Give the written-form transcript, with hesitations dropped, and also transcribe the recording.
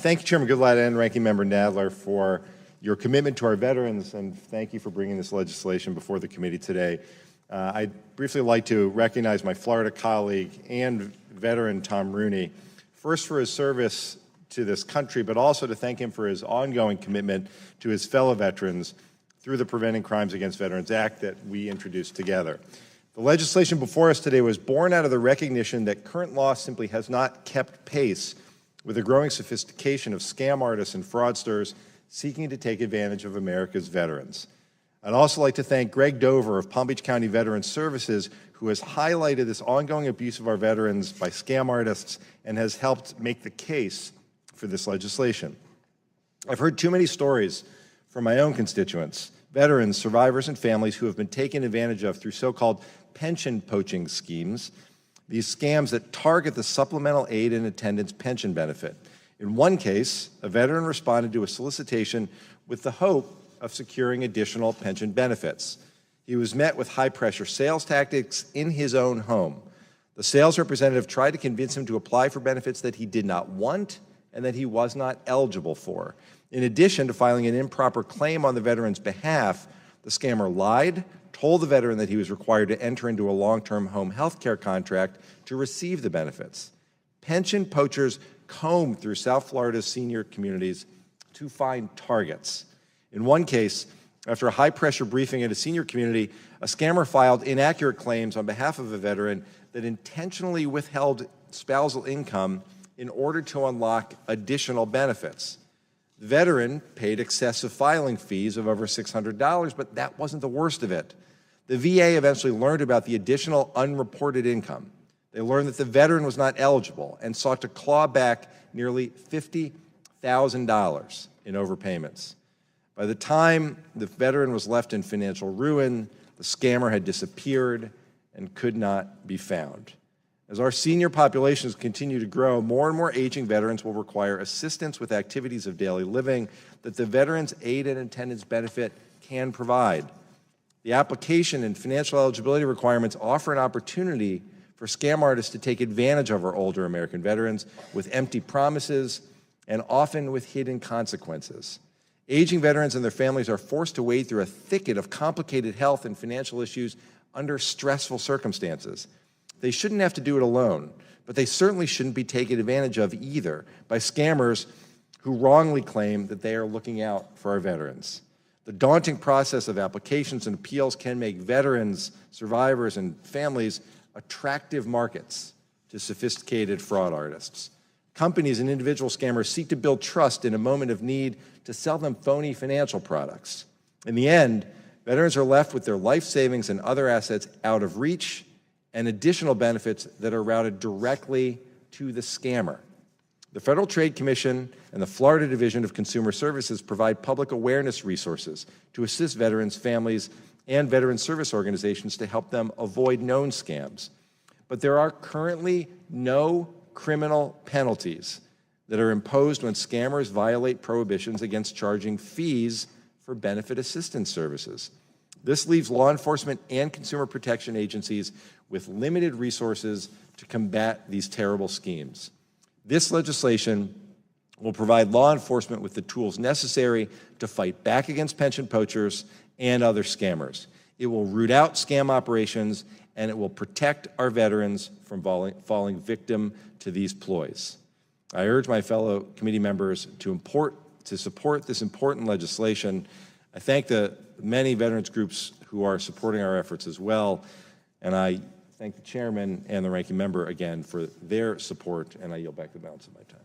Thank you, Chairman Goodlatte and Ranking Member Nadler, for your commitment to our veterans, and thank you for bringing this legislation before the committee today. I'd briefly like to recognize my Florida colleague and veteran, Tom Rooney, first for his service to this country, but also to thank him for his ongoing commitment to his fellow veterans through the Preventing Crimes Against Veterans Act that we introduced together. The legislation before us today was born out of the recognition that current law simply has not kept pace with the growing sophistication of scam artists and fraudsters seeking to take advantage of America's veterans. I'd also like to thank Greg Dover of Palm Beach County Veterans Services, who has highlighted this ongoing abuse of our veterans by scam artists and has helped make the case for this legislation. I've heard too many stories from my own constituents, veterans, survivors, and families who have been taken advantage of through so-called pension poaching schemes, these scams that target the supplemental aid and attendance pension benefit. In one case, a veteran responded to a solicitation with the hope of securing additional pension benefits. He was met with high-pressure sales tactics in his own home. The sales representative tried to convince him to apply for benefits that he did not want and that he was not eligible for. In addition to filing an improper claim on the veteran's behalf, the scammer lied, told the veteran that he was required to enter into a long-term home health care contract to receive the benefits. Pension poachers comb through South Florida's senior communities to find targets. In one case, after a high-pressure briefing at a senior community, a scammer filed inaccurate claims on behalf of a veteran that intentionally withheld spousal income in order to unlock additional benefits. The veteran paid excessive filing fees of over $600, but that wasn't the worst of it. The VA eventually learned about the additional unreported income. They learned that the veteran was not eligible and sought to claw back nearly $50,000 in overpayments. By the time the veteran was left in financial ruin, the scammer had disappeared and could not be found. As our senior populations continue to grow, more and more aging veterans will require assistance with activities of daily living that the Veterans Aid and Attendance Benefit can provide. The application and financial eligibility requirements offer an opportunity for scam artists to take advantage of our older American veterans with empty promises and often with hidden consequences. Aging veterans and their families are forced to wade through a thicket of complicated health and financial issues under stressful circumstances. They shouldn't have to do it alone, but they certainly shouldn't be taken advantage of either by scammers who wrongly claim that they are looking out for our veterans. The daunting process of applications and appeals can make veterans, survivors, and families attractive markets to sophisticated fraud artists. Companies and individual scammers seek to build trust in a moment of need to sell them phony financial products. In the end, veterans are left with their life savings and other assets out of reach and additional benefits that are routed directly to the scammer. The Federal Trade Commission and the Florida Division of Consumer Services provide public awareness resources to assist veterans, families, and veteran service organizations to help them avoid known scams. But there are currently no criminal penalties that are imposed when scammers violate prohibitions against charging fees for benefit assistance services. This leaves law enforcement and consumer protection agencies with limited resources to combat these terrible schemes. This legislation will provide law enforcement with the tools necessary to fight back against pension poachers and other scammers. It will root out scam operations, and it will protect our veterans from falling victim to these ploys. I urge my fellow committee members to support this important legislation. I thank the many veterans groups who are supporting our efforts as well, and I thank the chairman and the ranking member again for their support, and I yield back the balance of my time.